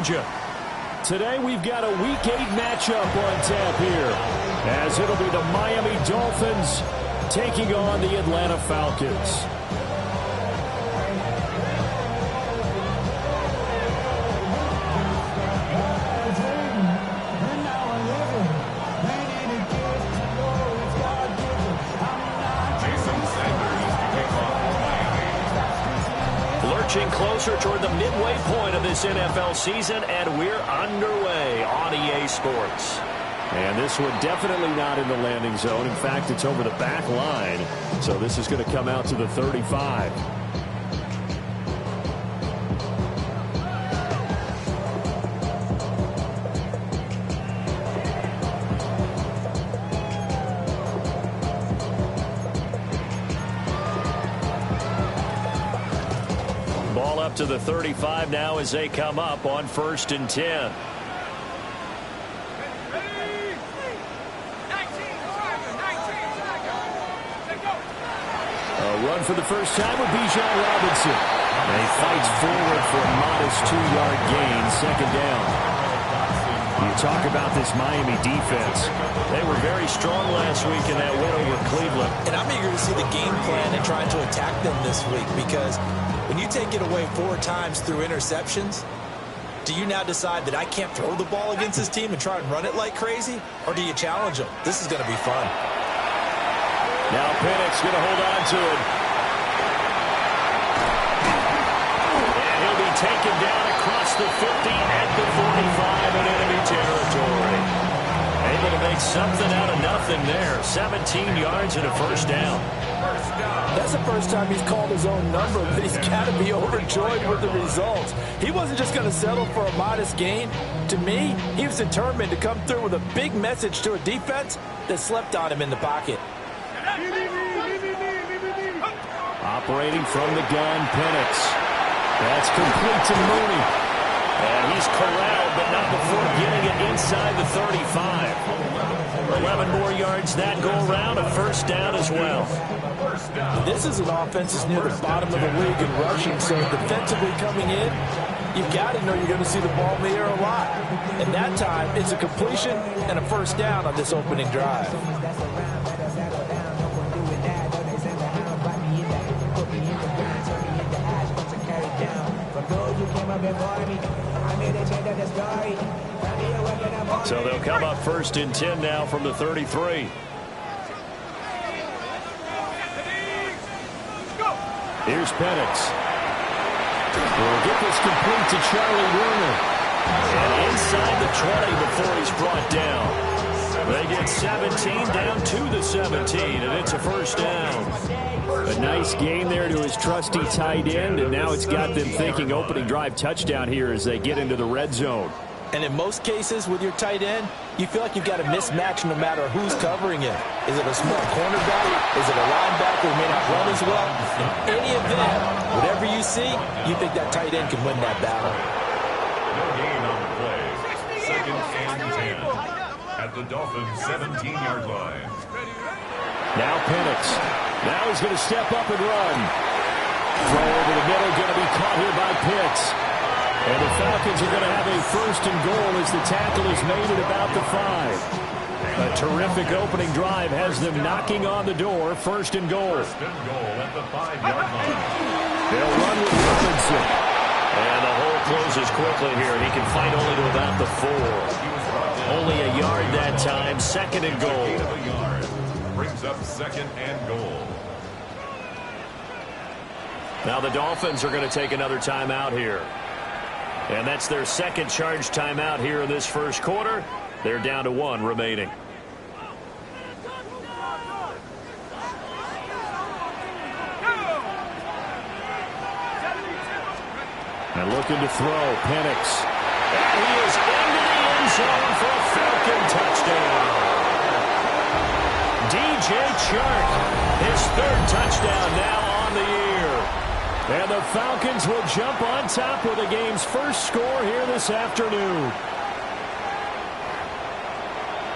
Georgia. Today we've got a Week 8 matchup on tap here, as it'll be the Miami Dolphins taking on the Atlanta Falcons. Closer toward the midway point of this NFL season, and we're underway on EA Sports. And this one definitely not in the landing zone. In fact, it's over the back line. So this is going to come out to the 35. Up to the 35 now as they come up on 1st and 10. A run for the first time with Bijan Robinson. And he fights forward for a modest 2-yard gain, 2nd down. You talk about this Miami defense. They were very strong last week in that win over Cleveland. And I'm eager to see the game plan and trying to attack them this week, because when you take it away 4 times through interceptions, do you now decide that I can't throw the ball against this team and try and run it like crazy? Or do you challenge them? This is going to be fun. Now Penix going to hold on to it. And he'll be taken down across the 50 at the 45 in enemy territory. Able to make something out of nothing there. 17 yards and a 1st down. That's the first time he's called his own number, but he's got to be overjoyed with the results. He wasn't just going to settle for a modest gain. To me, he was determined to come through with a big message to a defense that slept on him in the pocket. Operating from the gun, Penix. That's complete to Mooney. And he's corralled, but not before getting it inside the 35. 11 more yards that go around, a 1st down as well. This is an offense that's near the bottom of the league in rushing, so defensively coming in, you've got to know you're going to see the ball in the air a lot. And that time, it's a completion and a 1st down on this opening drive. So they'll come up 1st and 10 now from the 33. Here's Penix. We'll get this complete to Charlie Werner. And inside the 20 before he's brought down. They get 17 down to the 17, and it's a 1st down. A nice gain there to his trusty tight end, and now it's got them thinking opening drive touchdown here as they get into the red zone. And in most cases with your tight end, you feel like you've got a mismatch no matter who's covering him. Is it a small cornerback? Is it a linebacker who may not run as well? In any event, whatever you see, you think that tight end can win that battle. No gain on the play. 2nd and 10 at the Dolphins' 17-yard line. Now Penix. Now he's going to step up and run. Throw over the middle, going to be caught here by Pitts. And the Falcons are going to have a 1st and goal as the tackle is made at about the 5. A terrific opening drive has them knocking on the door. 1st and goal. 1st and goal at the 5-yard line. They'll run with Robinson. And the hole closes quickly here. He can fight only to about the 4. Only a yard that time. 2nd and goal. Brings up 2nd and goal. Now the Dolphins are going to take another timeout here. And that's their 2nd charge timeout here in this 1st quarter. They're down to 1 remaining. And looking to throw, Penix. And he is into the end zone for a Falcon touchdown. DJ Chark, his 3rd touchdown now on the year. And the Falcons will jump on top with the game's first score here this afternoon.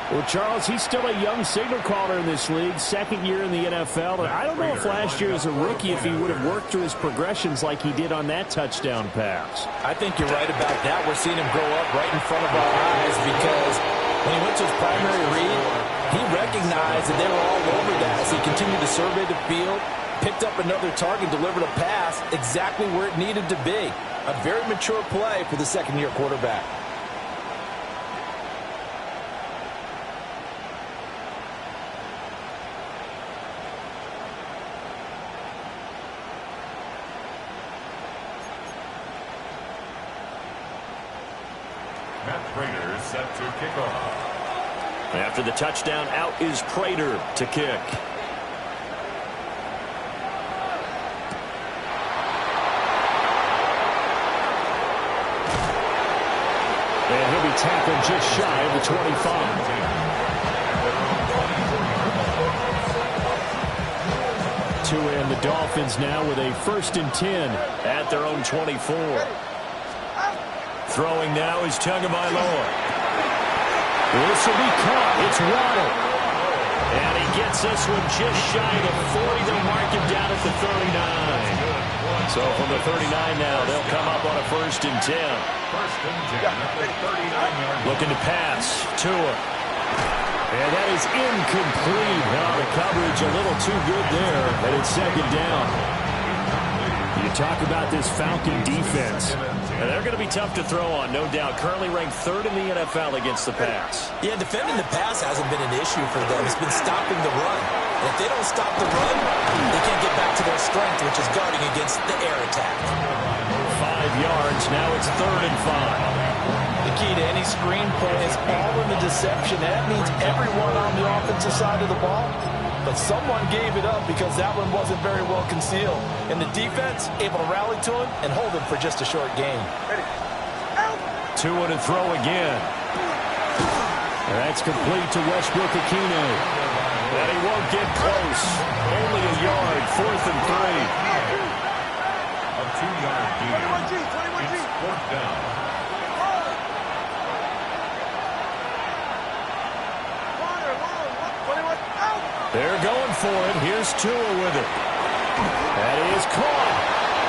Well, Charles, he's still a young signal caller in this league, second year in the NFL. And I don't know if last year as a rookie if he would have worked through his progressions like he did on that touchdown pass. I think you're right about that. We're seeing him grow up right in front of our eyes because when he went to his primary read, he recognized that they were all over that as he continued to survey the field, picked up another target, delivered a pass exactly where it needed to be. A very mature play for the second-year quarterback. Matt Prater set to kick off. After the touchdown, out is Prater to kick. And he'll be tackled just shy of the 25. Tua and the Dolphins now with a 1st and 10 at their own 24. Throwing now is Tagovailoa. This will be caught. It's Waddle. And he gets this one just shy of the 40. They'll mark him down at the 39. So from the 39 now, they'll come up on a 1st and 10. 1st and 10 at the 39-yard line. Looking to pass. Tua. And that is incomplete. Now the coverage a little too good there, and it's 2nd down. You talk about this Falcon defense. And they're going to be tough to throw on, no doubt. Currently ranked 3rd in the NFL against the pass. Yeah, defending the pass hasn't been an issue for them. It's been stopping the run. And if they don't stop the run, they can't get back to their strength, which is guarding against the air attack. 5 yards. Now it's 3rd and 5. The key to any screen play is all in the deception. That means everyone on the offensive side of the ball. But someone gave it up because that one wasn't very well concealed. And the defense able to rally to him and hold him for just a short gain. Tua to throw again. That's complete to Westbrook-Ikhine. And he won't get close. Only a yard. 4th and 3. A 2-yard gain. It's 4th down. They're going for it. Here's Tua with it. That is caught.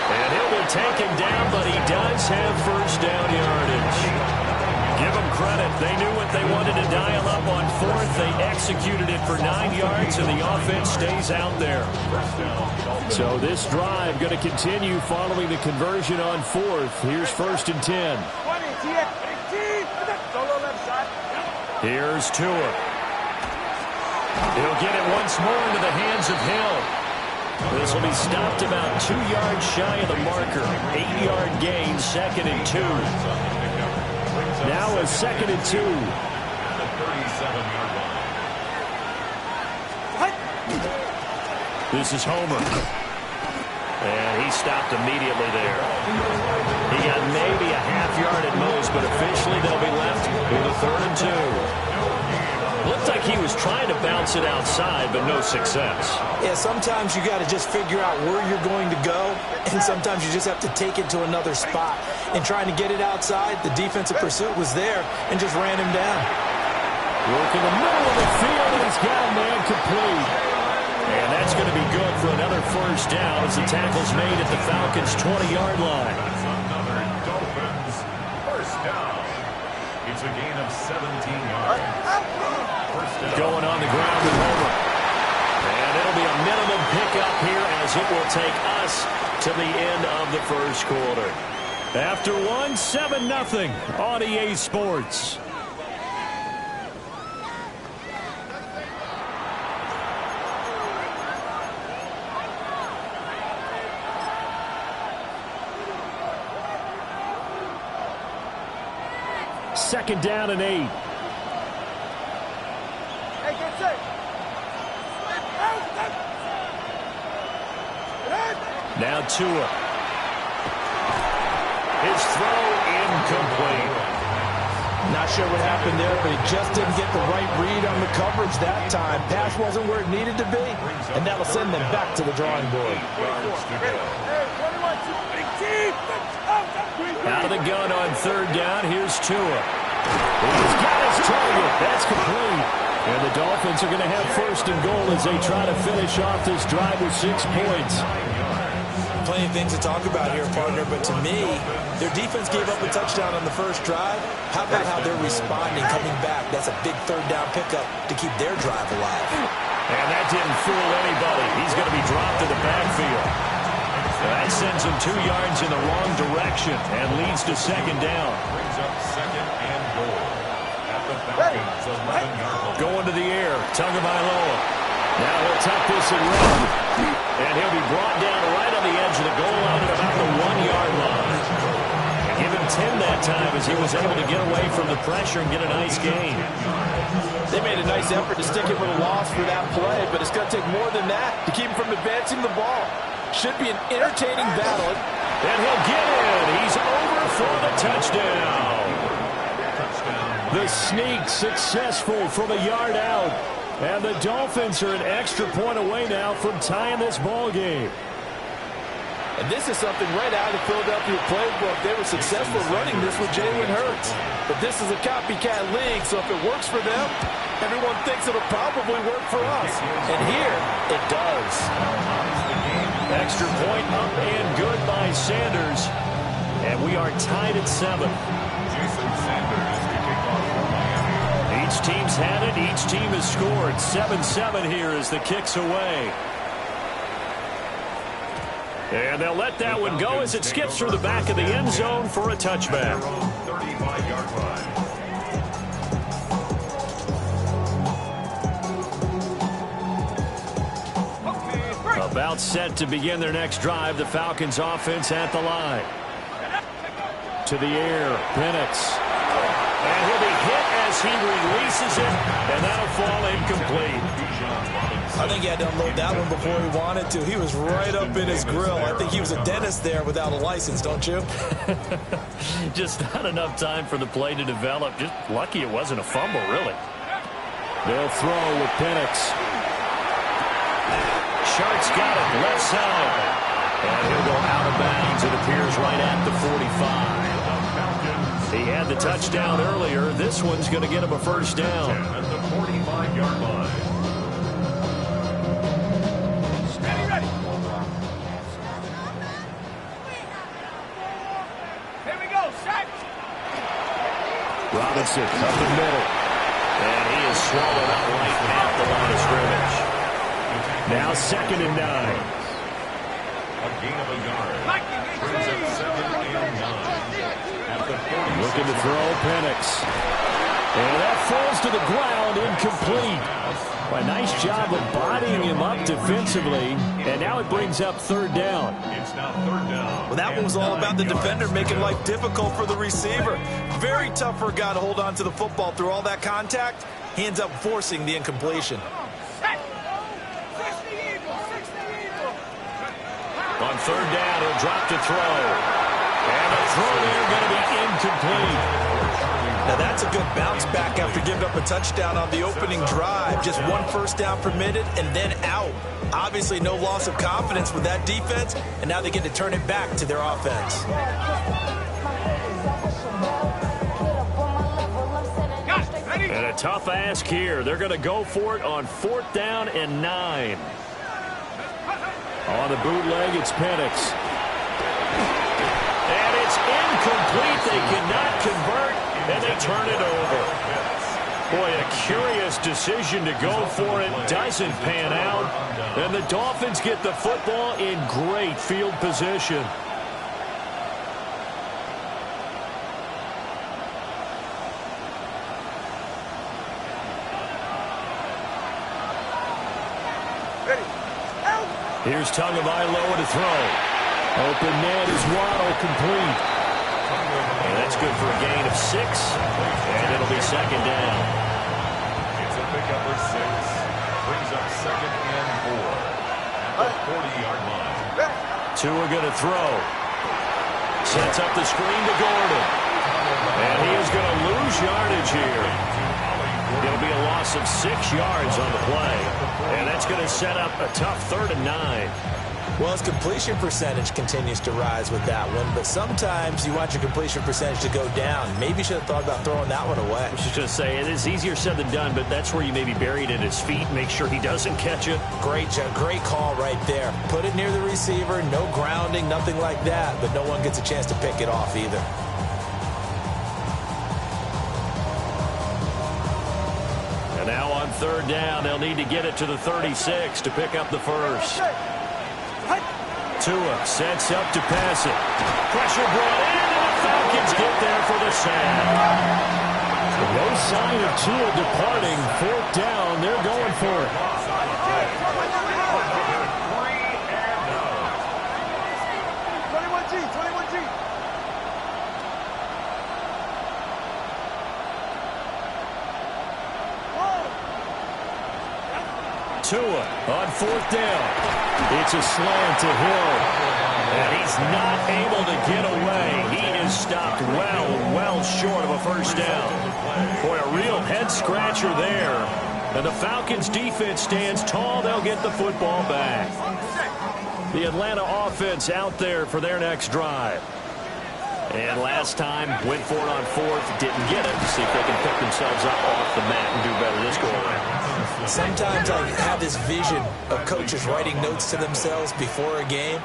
And he'll be taken down, but he does have 1st down yardage. Give them credit. They knew what they wanted to dial up on 4th. They executed it for 9 yards, and the offense stays out there. So this drive going to continue following the conversion on 4th. Here's 1st and 10. Here's Tua. He'll get it once more into the hands of Hill. This will be stopped about 2 yards shy of the marker. 8-yard gain, 2nd and 2. Now a 2nd and 2. At the 37-yard line. This is Homer. And he stopped immediately there. He got maybe a half yard at most, but officially they'll be left with a 3rd and 2. Looked like he was trying to bounce it outside, but no success. Yeah, sometimes you got to just figure out where you're going to go, and sometimes you just have to take it to another spot. And trying to get it outside, the defensive pursuit was there and just ran him down. Work in the middle of the field, and he's got a man complete. And that's going to be good for another 1st down as the tackle's made at the Falcons' 20-yard line. That's another Dolphins 1st down. It's a gain of 17 yards. Going on the ground with Homer. And it'll be a minimum pickup here as it will take us to the end of the 1st quarter. After 1, 7-0 on EA Sports. Second down and 8. Now Tua. His throw incomplete. Not sure what happened there, but he just didn't get the right read on the coverage that time. Pass wasn't where it needed to be, and that'll send them back to the drawing board. Out of the gun on 3rd down. Here's Tua. He's got his target. That's complete. And the Dolphins are going to have first and goal as they try to finish off this drive with 6 points. Plenty of things to talk about here, partner, but to me, their defense gave up a touchdown on the first drive. How about how they're responding, coming back? That's a big third down pickup to keep their drive alive. And that didn't fool anybody. He's going to be dropped in the backfield. That sends him 2 yards in the wrong direction and leads to second down. Brings up second and goal at the Falcons' 11-yard line. Going to the air, Tagovailoa. Now he'll tuck this and run. And he'll be brought down right on the edge of the goal line at about the 1-yard line. Give him 10 that time as he was able to get away from the pressure and get a nice gain. They made a nice effort to stick it with a loss for that play, but it's going to take more than that to keep him from advancing the ball. Should be an entertaining battle. And he'll get in. He's over for the touchdown. The sneak successful from a yard out. And the Dolphins are an extra point away now from tying this ball game. And this is something right out of the Philadelphia playbook. They were successful running this with Jalen Hurts. But this is a copycat league, so if it works for them, everyone thinks it'll probably work for us. And here, it does. Extra point up and good by Sanders. And we are tied at 7. Jason Sanders to kick off for Miami. Each team's had it. Each team has scored. 7-7 here as the kick's away. And they'll let that one go as it skips through the back of the end zone for a touchback. 35-yard line. About set to begin their next drive. The Falcons offense at the line. To the air, Penix. And he'll be hit as he releases it, and that'll fall incomplete. I think he had to unload that one before he wanted to. He was right up in his grill. I think he was a dentist there without a license, don't you? Just not enough time for the play to develop. Just lucky it wasn't a fumble, really. They'll throw with Penix. Sharks got it, left side. And he'll go out of bounds. It appears right at the 45. He had the touchdown earlier. This one's going to get him a first down. At the 45-yard line. Robinson up the middle. And he is swallowed up right at the line of scrimmage. Now 2nd and 9. A gain of a yard. Brings up 2nd and 9. At the 40. Looking to throw Penix. And that falls to the ground, incomplete. A nice job of bodying him up defensively. And now it brings up 3rd down. It's now 3rd down. Well, that one was all about the defender making life difficult for the receiver. Very tough for a guy to hold on to the football through all that contact. He ends up forcing the incompletion. On 3rd down, he'll drop to throw. And the throw there going to be incomplete. Now that's a good bounce back after giving up a touchdown on the opening drive. Just 1 first down permitted and then out. Obviously no loss of confidence with that defense, and now they get to turn it back to their offense. And a tough ask here. They're going to go for it on 4th down and 9. On the bootleg, it's Penix. And it's incomplete. They cannot convert, and they turn it over. Boy, a curious decision to go for it. Doesn't pan out. And the Dolphins get the football in great field position. Here's Tagovailoa to throw. Open man is Waddle, complete. And that's good for a gain of 6. And it'll be 2nd down. It's a pickup of 6. Brings up 2nd and 4. At the 40-yard line. Tua going to throw. Sets up the screen to Gordon. And he is going to lose yardage here. It'll be a loss of 6 yards on the play. And that's going to set up a tough 3rd and 9. Well, his completion percentage continues to rise with that one, but sometimes you want your completion percentage to go down. Maybe you should have thought about throwing that one away. I was just going to say, it is easier said than done, but that's where you maybe bury it at his feet, make sure he doesn't catch it. Great call right there. Put it near the receiver, no grounding, nothing like that, but no one gets a chance to pick it off either. And now on third down, they'll need to get it to the 36 to pick up the first. Tua sets up to pass it. Pressure brought in, and the Falcons get there for the sack. No sign of Tua departing. Fourth down, they're going for it. Tua on fourth down. It's a slant to Hill. And he's not able to get away. He is stopped well short of a first down. Boy, a real head-scratcher there. And the Falcons' defense stands tall. They'll get the football back. The Atlanta offense out there for their next drive. And last time, went for it on fourth, didn't get it. See if they can pick themselves up off the mat and do better this go-around. Sometimes I have this vision of coaches writing notes to themselves before a game,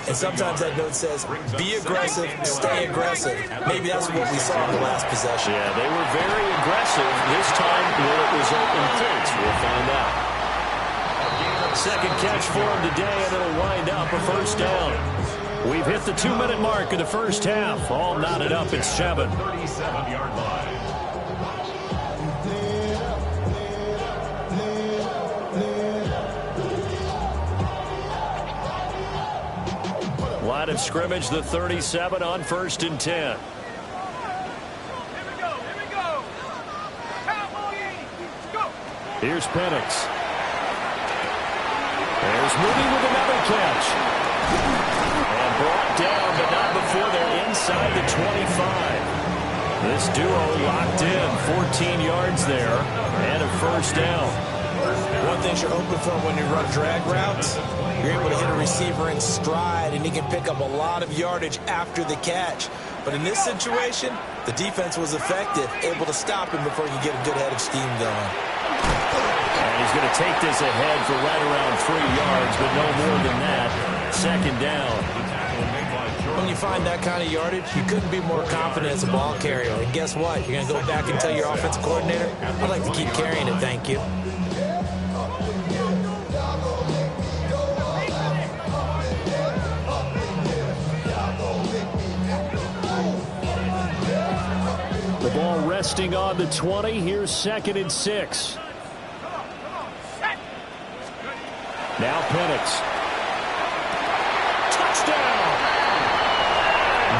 and sometimes that note says, be aggressive, stay aggressive. Maybe that's what we saw in the last possession. Yeah, they were very aggressive. This time, will it result in points? We'll find out. Second catch for him today, and it'll wind up a first down. We've hit the 2-minute mark of the first half. All knotted up at 7. 37-yard line. Line of scrimmage, the 37 on 1st and 10. Here's Penix. There's Mooney with another catch. And brought down, but not before they're inside the 25. This duo locked in, 14 yards there, and a first down. One thing you're hoping for when you run drag routes, you're able to hit a receiver in stride, and he can pick up a lot of yardage after the catch. But in this situation, the defense was effective, able to stop him before he could get a good head of steam going. And he's going to take this ahead for right around 3 yards, but no more than that. Second down. When you find that kind of yardage, you couldn't be more confident as a ball carrier. And guess what? You're going to go back and tell your offensive coordinator, I'd like to keep carrying it, thank you. The ball resting on the 20. Here's 2nd and 6. Now Penix. Touchdown!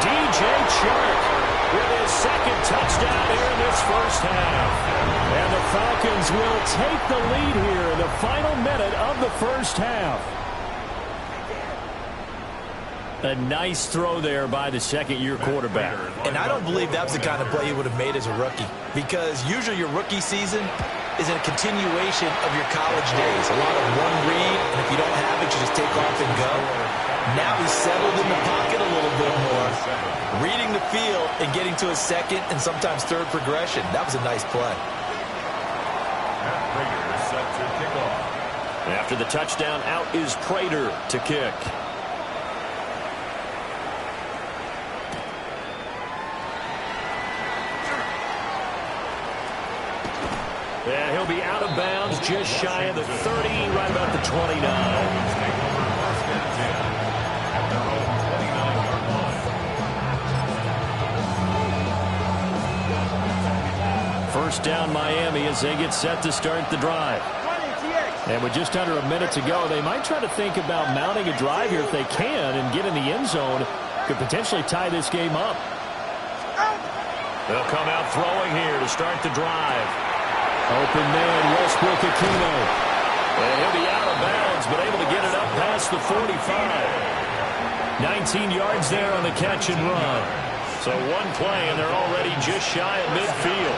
DJ Chark with his second touchdown here in this first half. And the Falcons will take the lead here in the final minute of the first half. A nice throw there by the second-year quarterback. And I don't believe that was the kind of play he would have made as a rookie, because usually your rookie season is a continuation of your college days. A lot of one read, and if you don't have it, you just take off and go. Now he's settled in the pocket a little bit more, reading the field and getting to his second and sometimes third progression. That was a nice play. Prater is set to kick off. After the touchdown, out is Prater to kick. Yeah, he'll be out of bounds just shy of the 30, right about the 29. First down Miami as they get set to start the drive. And with just under a minute to go, they might try to think about mounting a drive here if they can and get in the end zone. Could potentially tie this game up. They'll come out throwing here to start the drive. Open man, Westbrook-Ikhine. And he'll be out of bounds, but able to get it up past the 45. 19 yards there on the catch and run. So one play, and they're already just shy of midfield.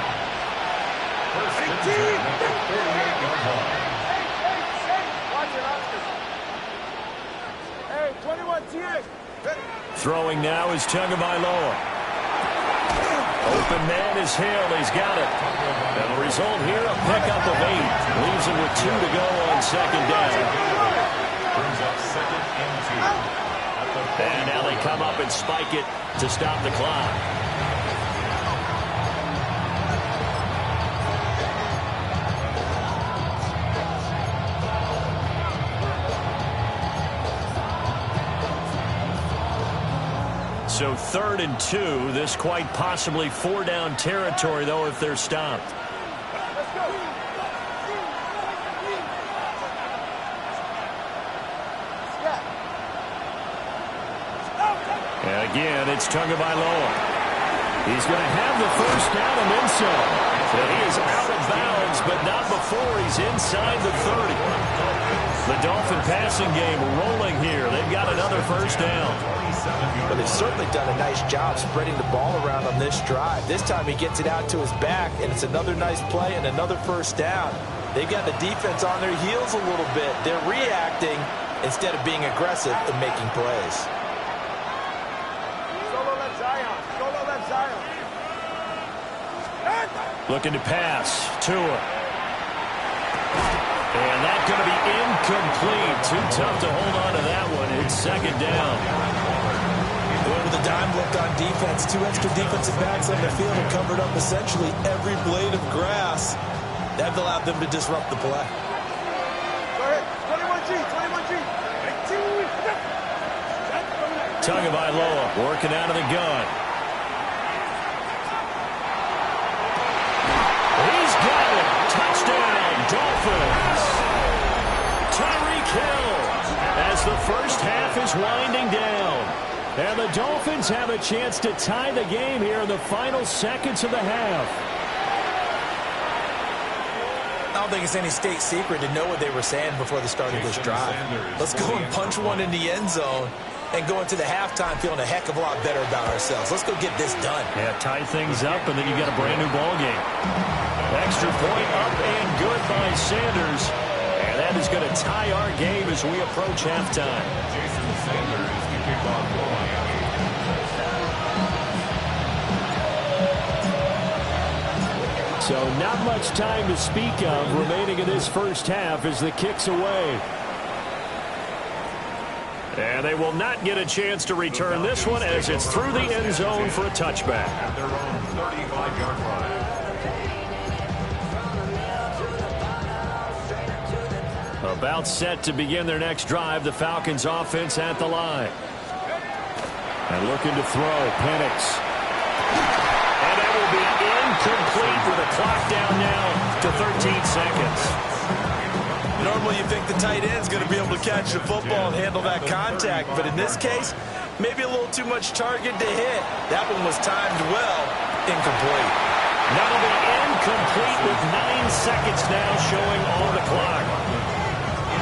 First and 10 at the 38-yard line. Throwing now is Tagovailoa. Open man is Hill. He's got it. And the result here, a pickup of 8. Leaves him with 2 to go on second down. Brings up 2nd and 2. And now they come up and spike it to stop the clock. So 3rd and 2. This quite possibly 4-down territory, though, if they're stopped. And again, it's Tagovailoa. He's going to have the first down and then some. And he is out of bounds, but not before he's inside the 30. The Dolphin passing game rolling here. They've got another first down. But they've certainly done a nice job spreading the ball around on this drive. This time he gets it out to his back, and it's another nice play and another first down. They've got the defense on their heels a little bit. They're reacting instead of being aggressive and making plays. Looking to pass. Tua. And that's going to be incomplete. Too tough to hold on to that one. It's second down. With a dime left on defense, 2 extra defensive backs on the field and covered up essentially every blade of grass. That allowed them to disrupt the play. Tagovailoa working out of the gun. He's got it. Touchdown, Dolphins. Tyreek Hill as the first half is winding down. And the Dolphins have a chance to tie the game here in the final seconds of the half. I don't think it's any state secret to know what they were saying before the start of this drive. Let's go and punch one in the end zone and go into the halftime feeling a heck of a lot better about ourselves. Let's go get this done. Yeah, tie things up, and then you get a brand-new ball game. Extra point up and good by Sanders. And that is going to tie our game as we approach halftime. Jason Sanders is the kickoff for Miami. So not much time to speak of remaining in this first half as the kick's away. And they will not get a chance to return this one as it's through the end zone for a touchback. At their own 35-yard line. About set to begin their next drive, the Falcons offense at the line. And looking to throw, Penix. And that will be incomplete with a clock down now to 13 seconds. Normally you think the tight end's going to be able to catch the football and handle that contact, but in this case, maybe a little too much target to hit. That one was timed well, incomplete. That'll be incomplete with 9 seconds now showing on the clock.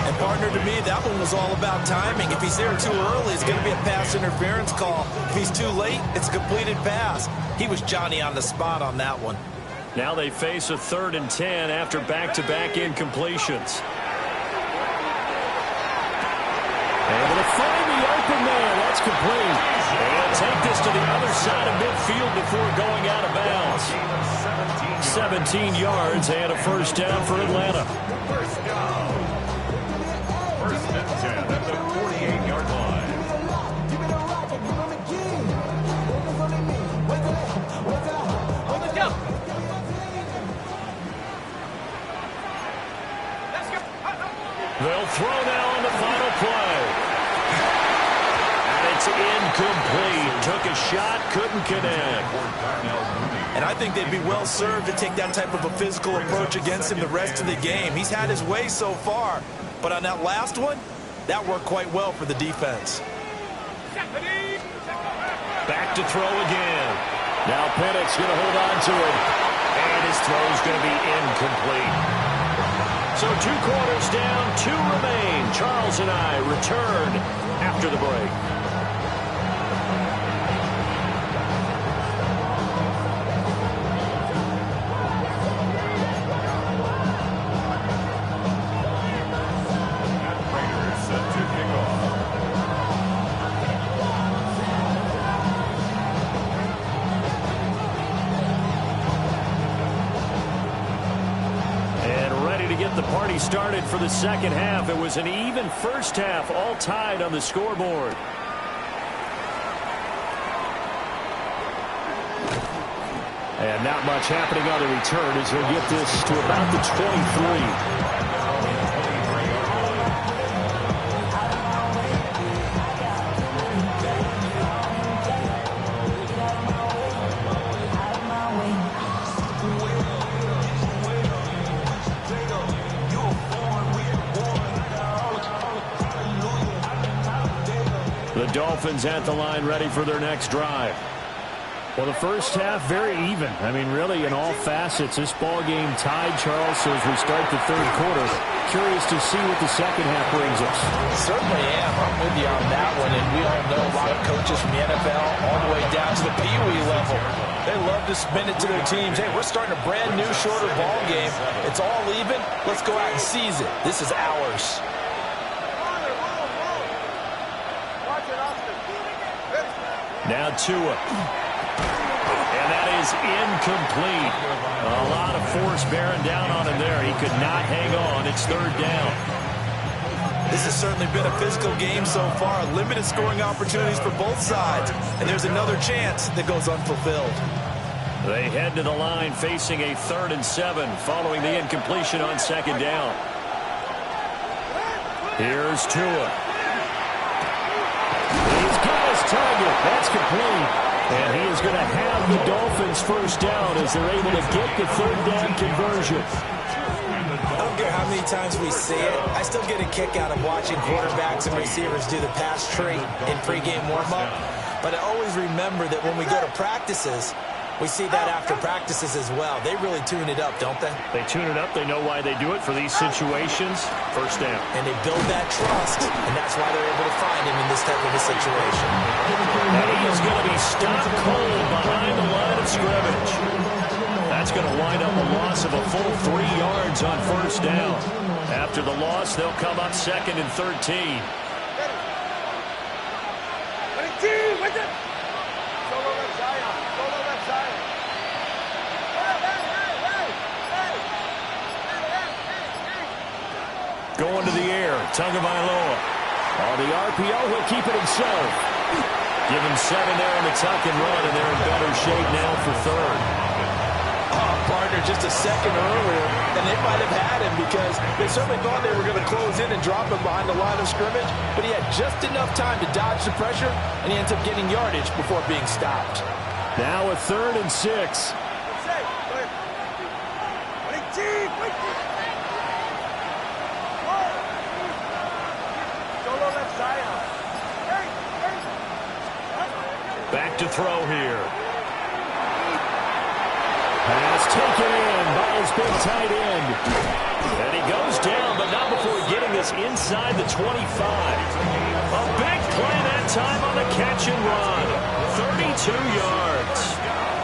And partner, to me, that one was all about timing. If he's there too early, it's going to be a pass interference call. If he's too late, it's a completed pass. He was Johnny on the spot on that one. Now they face a 3rd and 10 after back-to-back incompletions. Able to find the open man. That's complete. They'll take this to the other side of midfield before going out of bounds. 17 yards and a first down for Atlanta. First down. 1st and 10 at the 48-yard line. They'll throw now on the final play. And it's incomplete. Took a shot, couldn't connect. And I think they'd be well served to take that type of a physical approach against him the rest of the game. He's had his way so far, but on that last one, that worked quite well for the defense. Back to throw again. Now Penix going to hold on to it. And his throw's going to be incomplete. So 2 quarters down, 2 remain. Charles and I return after the break. Raiders set to kick off. get the party started for the second half. It was an even first half, all tied on the scoreboard. And not much happening on the return as he'll get this to about the 23. The Dolphins at the line ready for their next drive. Well, the first half, very even. I mean, really, in all facets, this ball game tied, Charles. So as we start the third quarter, curious to see what the second half brings us. Certainly am. I'm with you on that one. And we all know a lot of coaches from the NFL all the way down to the Pee Wee level. They love to spin it to their teams. Hey, we're starting a brand new, shorter ball game. It's all even. Let's go out and seize it. This is ours. Now Tua. And that is incomplete. A lot of force bearing down on him there. He could not hang on. It's third down. This has certainly been a physical game so far. Limited scoring opportunities for both sides. And there's another chance that goes unfulfilled. They head to the line facing a 3rd and 7 following the incompletion on second down. Here's Tua. He's got his target. That's complete. And he is going to have the Dolphins first down as they're able to get the third down conversion. I don't care how many times we see it. I still get a kick out of watching quarterbacks and receivers do the pass tree in pregame warm-up. But I always remember that when we go to practices, we see that after practices as well. They really tune it up, don't they? They tune it up. They know why they do it for these situations. First down. And they build that trust, and that's why they're able to find him in this type of a situation. And he is going to be stopped cold behind the line of scrimmage. That's going to wind up a loss of a full 3 yards on first down. After the loss, they'll come up 2nd and 13. Going to the air, Tagovailoa. On the RPO, he'll keep it himself. Give him 7 there on the tuck and run, and they're in better shape now for third. Oh, partner, just a second earlier, and they might have had him because they certainly thought they were going to close in and drop him behind the line of scrimmage, but he had just enough time to dodge the pressure, and he ends up getting yardage before being stopped. Now a 3rd and 6. Back to throw here. Pass taken in by his big tight end. And he goes down, but not before getting this inside the 25. A big play that time on the catch and run. 32 yards.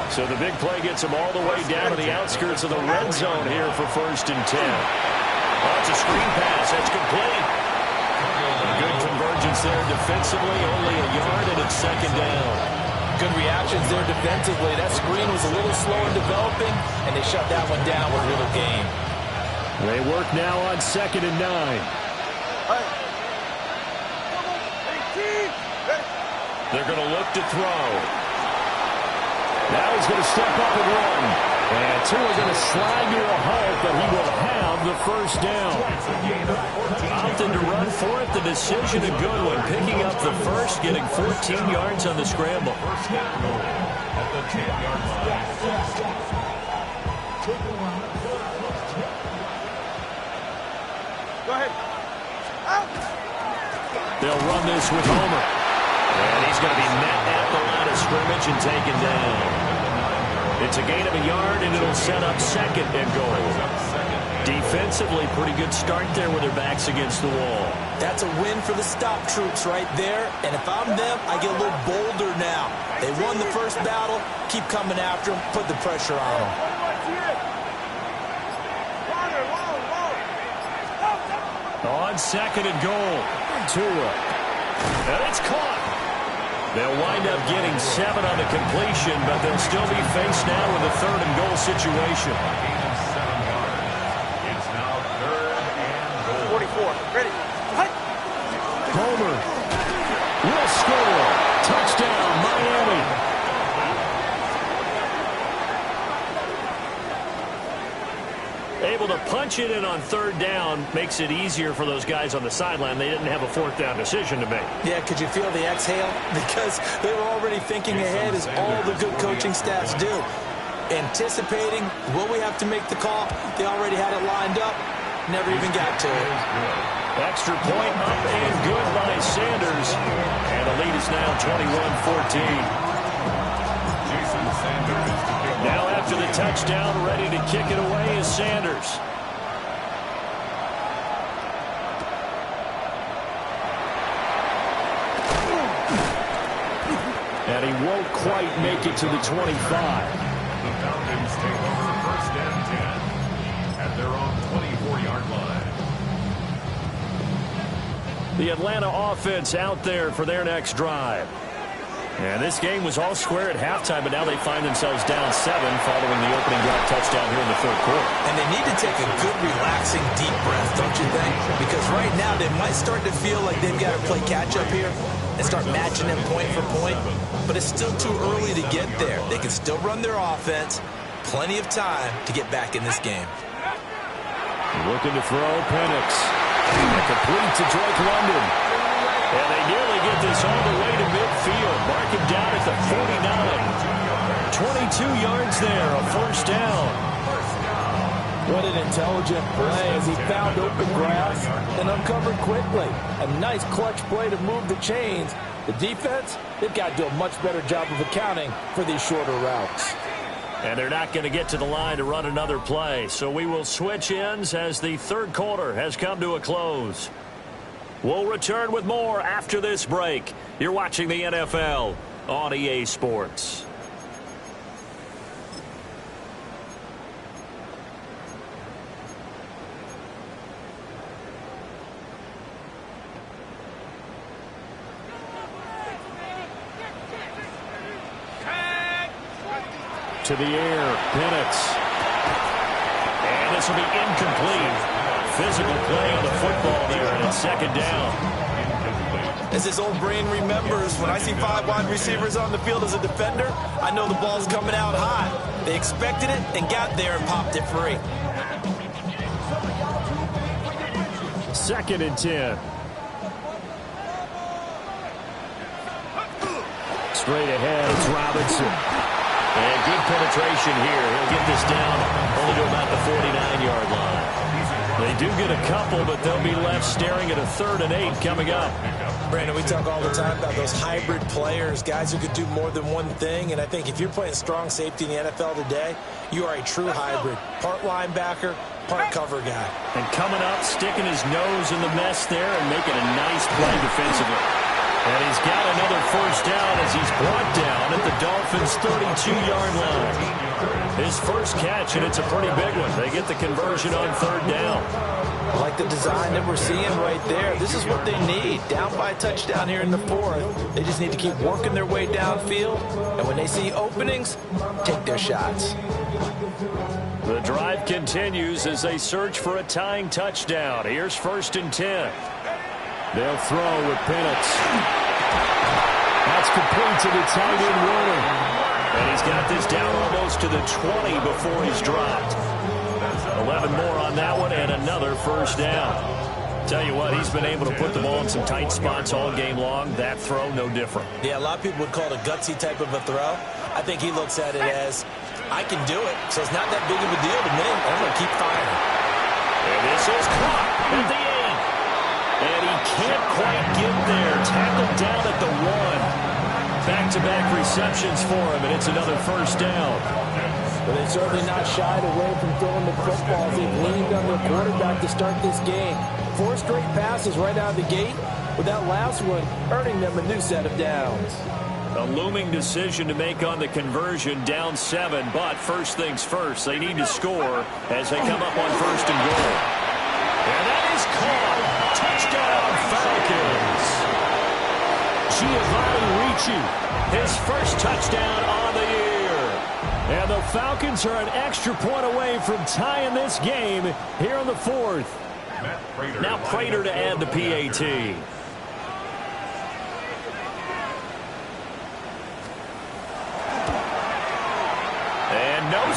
So the big play gets him all the way down to the outskirts of the red zone here for 1st and 10. Oh, it's a screen pass. That's complete. Good convergence there defensively. Only a yard, and it's 2nd down. Good reactions there defensively. That screen was a little slow in developing, and they shut that one down with little gain. They work now on 2nd and 9. They're going to look to throw. Now he's going to step up and run. And Tua going to slide to a halt, but he will have the first down. Opting to run for it. The decision a good one. Picking up the first, getting 14 yards on the scramble. Go ahead. They'll run this with Homer. And he's going to be met at the line of scrimmage and taken down. It's a gain of a yard, and it'll set up 2nd and goal. Defensively, pretty good start there with their backs against the wall. That's a win for the stop troops right there. And if I'm them, I get a little bolder now. They won the first battle. Keep coming after them. Put the pressure on them. On 2nd and goal. Tua. And it's caught. They'll wind up getting 7 on the completion, but they'll still be faced now with a 3rd and goal situation. It's now 3rd Homer will score. Touchdown, Miami. Able to punch it in on third down makes it easier for those guys on the sideline. They didn't have a fourth down decision to make. Yeah, could you feel the exhale? Because they were already thinking ahead, as all the good coaching staffs do. Anticipating, will we have to make the call? They already had it lined up. Never even got to it. Extra point up and good by Sanders. And the lead is now 21-14. Jason Sanders. Now after the touchdown, ready to kick it away is Sanders. And he won't quite make it to the 25. The Falcons take over first and 10 at their own 24-yard line. The Atlanta offense out there for their next drive. And this game was all square at halftime, but now they find themselves down 7 following the opening drive touchdown here in the third quarter. And they need to take a good, relaxing, deep breath, don't you think? Because right now they might start to feel like they've got to play catch-up here and start matching them point for point. But it's still too early to get there. They can still run their offense. Plenty of time to get back in this game. Looking to throw, Penix. And complete to Drake London. And they nearly get this all the way to midfield. Mark him down at the 49. 22 yards there, a first down. What an intelligent play as he found open grass and uncovered quickly. A nice clutch play to move the chains. The defense, they've got to do a much better job of accounting for these shorter routes. And they're not going to get to the line to run another play. So we will switch ends as the third quarter has come to a close. We'll return with more after this break. You're watching the NFL on EA Sports. To the air, Penix. And this will be incomplete. Physical play on the football here, and it's second down. As his old brain remembers, when I see 5 wide receivers on the field as a defender, I know the ball's coming out hot. They expected it and got there and popped it free. Second and 10. Straight ahead, it's Robinson. And good penetration here. He'll get this down only to about the 49-yard line. They do get a couple, but they'll be left staring at a 3rd and 8 coming up. Brandon, we talk all the time about those hybrid players, guys who could do more than one thing. And I think if you're playing strong safety in the NFL today, you are a true hybrid. Part linebacker, part cover guy. And coming up, sticking his nose in the mess there and making a nice play defensively. And he's got another first down as he's brought down at the Dolphins' 32-yard line. His first catch, and it's a pretty big one. They get the conversion on 3rd down. I like the design that we're seeing right there. This is what they need. Down by a touchdown here in the 4th. They just need to keep working their way downfield. And when they see openings, take their shots. The drive continues as they search for a tying touchdown. Here's 1st and 10. They'll throw with Penix. That's complete to the tight end Warner. And he's got this down almost to the 20 before he's dropped. 11 more on that one and another first down. Tell you what, he's been able to put the ball in some tight spots all game long. That throw, no different. Yeah, a lot of people would call it a gutsy type of a throw. I think he looks at it as, I can do it, so it's not that big of a deal to me. I'm going to keep firing. And this is caught at the 8. And he can't quite get there. Tackled down at the 1. Back-to-back receptions for him, and it's another first down. But they've certainly not shied away from throwing the football. They've leaned on their quarterback to start this game. 4 straight passes right out of the gate, with that last one earning them a new set of downs. A looming decision to make on the conversion, down 7. But first things first, they need to score as they come up on 1st and goal. And that is caught. Touchdown, Falcons. Giovanni Ricci. His first touchdown on the year. And the Falcons are an extra point away from tying this game here in the 4th. Now Prater to add the PAT.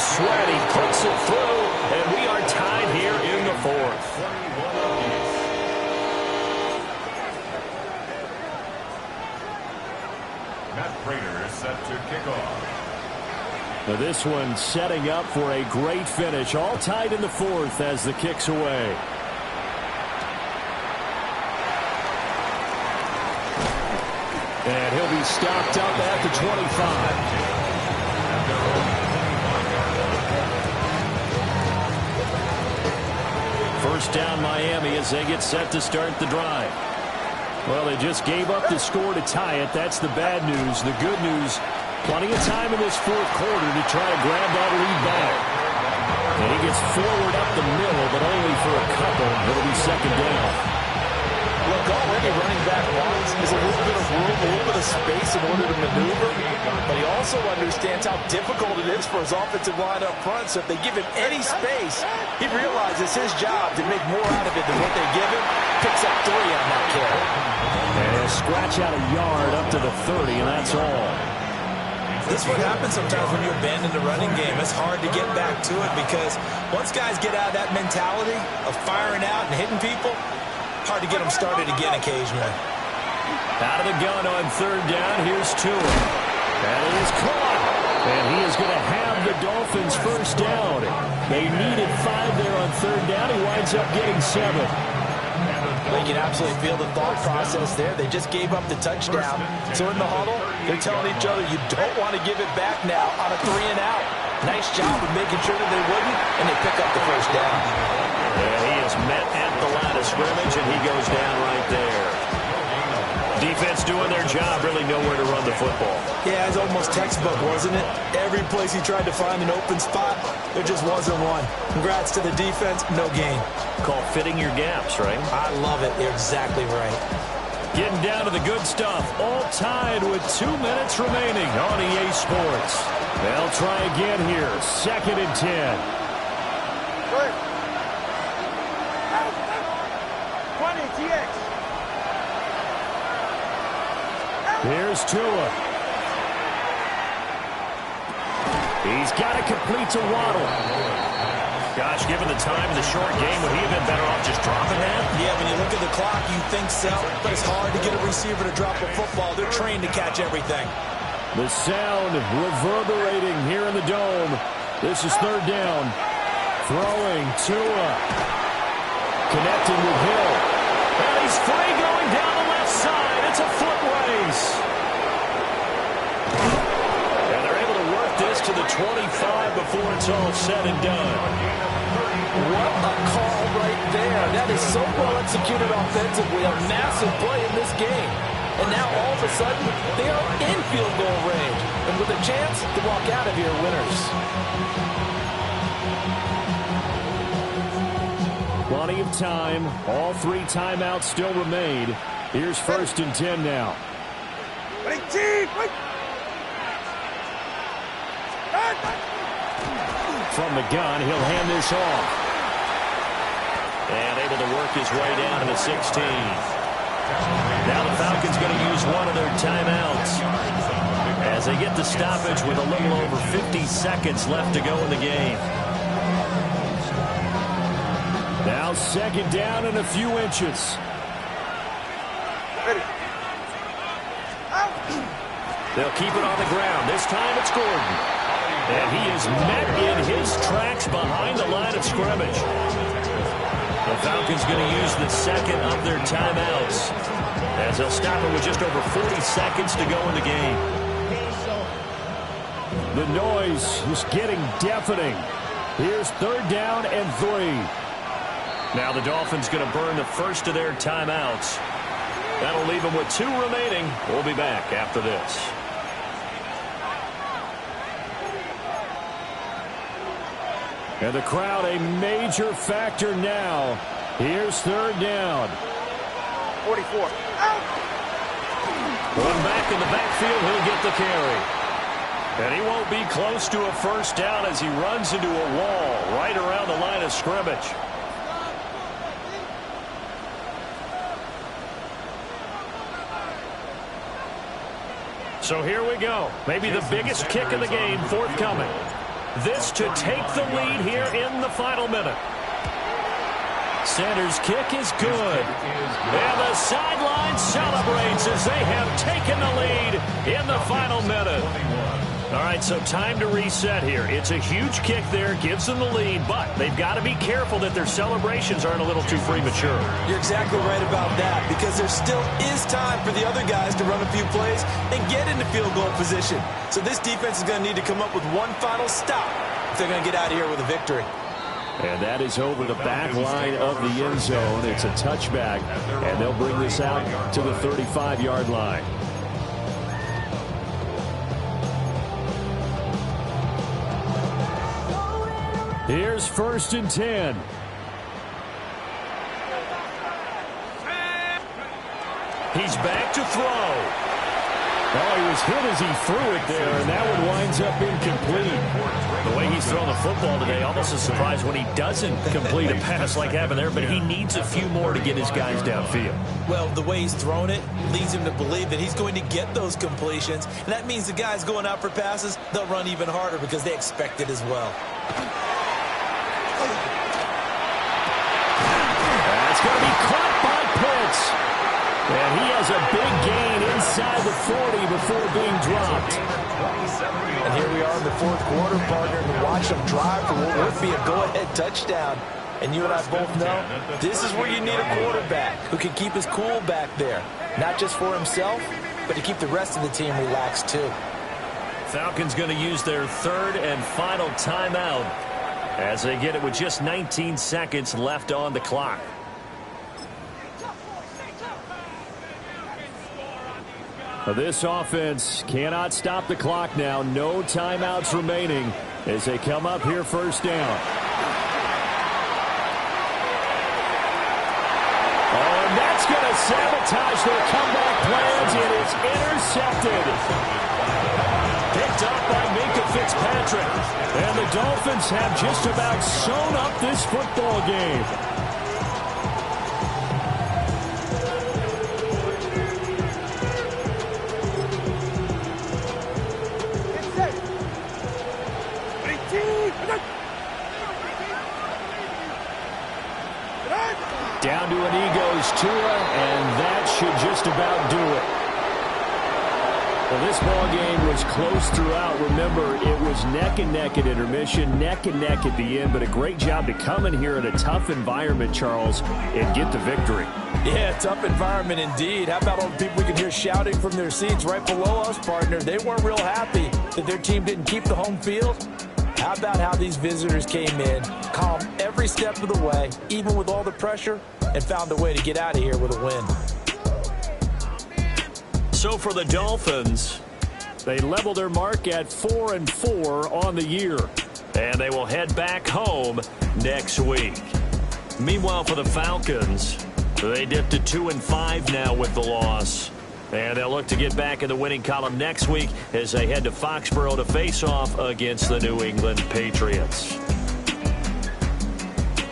sweat. He puts it through, and we are tied here in the fourth. Matt Prater is set to kick off. Now this one setting up for a great finish. All tied in the fourth as the kick's away. And he'll be stopped up at the 25. First down Miami as they get set to start the drive. Well, they just gave up the score to tie it. That's the bad news. The good news, plenty of time in this fourth quarter to try to grab that lead back. And he gets forward up the middle, but only for a couple. It'll be second down. Look, already running back wants is a little bit of room, a little bit of space in order to maneuver, but he also understands how difficult it is for his offensive line up front, so if they give him any space, he realizes his job to make more out of it than what they give him. Picks up 3 on that carry. And he'll scratch out a yard up to the 30, and that's all. This is what happens sometimes when you abandon the running game. It's hard to get back to it because once guys get out of that mentality of firing out and hitting people, hard to get them started again occasionally. Out of the gun on third down. Here's Tua. And it is caught. And he is going to have the Dolphins first down. They needed 5 there on third down. He winds up getting 7. They can absolutely feel the thought process there. They just gave up the touchdown. So in the huddle, they're telling each other, you don't want to give it back now on a 3-and-out. Nice job of making sure that they wouldn't, and they pick up the first down. And he is met at the line of scrimmage, and he goes down right there. Defense doing their job, really nowhere to run the football. Yeah, it's almost textbook, wasn't it? Every place he tried to find an open spot, there just wasn't one. Congrats to the defense, no gain. Called fitting your gaps, right? I love it. You're exactly right. Getting down to the good stuff. All tied with 2 minutes remaining on EA Sports. They'll try again here. 2nd and 10. Good. 20 TX. Here's Tua. He's got it complete to Waddle. Gosh, given the time in the short game, would he have been better off just dropping that? Yeah, when you look at the clock, you think so, but it's hard to get a receiver to drop a football. They're trained to catch everything. The sound reverberating here in the dome. This is third down. Throwing Tua. Connecting with Hill. And he's free going down the left side. It's a foot race. And they're able to work this to the 25 before it's all said and done. What a call right there. That is so well executed offensively. A massive play in this game. And now all of a sudden, they are in field goal range. And with a chance to walk out of here winners. Plenty of time. All 3 timeouts still remain. Here's 1st and 10 now. From the gun, he'll hand this off. And able to work his way down to the 16. Now the Falcons going to use one of their timeouts as they get the stoppage with a little over 50 seconds left to go in the game. Now 2nd down and a few inches. They'll keep it on the ground. This time it's Gordon. And he is met in his tracks behind the line of scrimmage. The Falcons going to use the 2nd of their timeouts as they'll stop it with just over 40 seconds to go in the game. The noise is getting deafening. Here's 3rd down and 3. Now the Dolphins going to burn the first of their timeouts. That'll leave them with 2 remaining. We'll be back after this. And the crowd a major factor now. Here's 3rd down. 44. One back in the backfield, he'll get the carry. And he won't be close to a first down as he runs into a wall right around the line of scrimmage. So here we go. Maybe the biggest kick of the game forthcoming. This to take the lead here in the final minute. Sanders' kick is good. And the sideline celebrates as they have taken the lead in the final minute. All right, so time to reset here. It's a huge kick there, gives them the lead, but they've got to be careful that their celebrations aren't a little too premature. You're exactly right about that, because there still is time for the other guys to run a few plays and get into field goal position. So this defense is going to need to come up with one final stop if they're going to get out of here with a victory. And that is over the back line of the end zone. It's a touchback, and they'll bring this out to the 35-yard line. Here's 1st and 10. He's back to throw. Oh, he was hit as he threw it there, and that one winds up incomplete. The way he's thrown the football today, almost a surprise when he doesn't complete a pass like happened there, but he needs a few more to get his guys downfield. Well, the way he's thrown it leads him to believe that he's going to get those completions, and that means the guys going out for passes, they'll run even harder because they expect it as well. That's going to be caught by Pitts. And he has a big gain inside the 40 before being dropped. And here we are in the 4th quarter, partner, and watch them drive for what would be a go-ahead touchdown. And you and I both know this is where you need a quarterback who can keep his cool back there. Not just for himself, but to keep the rest of the team relaxed too. Falcons going to use their 3rd and final timeout as they get it with just 19 seconds left on the clock. This offense cannot stop the clock now. No timeouts remaining as they come up here 1st down. Oh, and that's going to sabotage their comeback plans, and it's intercepted. Picked up by Minkah Fitzpatrick. And the Dolphins have just about sewn up this football game. Down to an E goes Tua, and that should just about do it. Well, this ball game was close throughout. Remember, it was neck and neck at intermission, neck and neck at the end, but a great job to come in here in a tough environment, Charles, and get the victory. Yeah, tough environment indeed. How about all the people we can hear shouting from their seats right below us, partner? They weren't real happy that their team didn't keep the home field. How about how these visitors came in, calm every step of the way, even with all the pressure, and found a way to get out of here with a win. So for the Dolphins, they level their mark at 4-4 on the year. And they will head back home next week. Meanwhile, for the Falcons, they dipped to 2-5 now with the loss. And they'll look to get back in the winning column next week as they head to Foxborough to face off against the New England Patriots.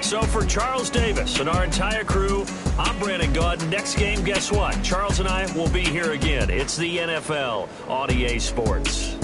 So for Charles Davis and our entire crew, I'm Brandon Gaudin. Next game, guess what? Charles and I will be here again. It's the NFL on EA Sports.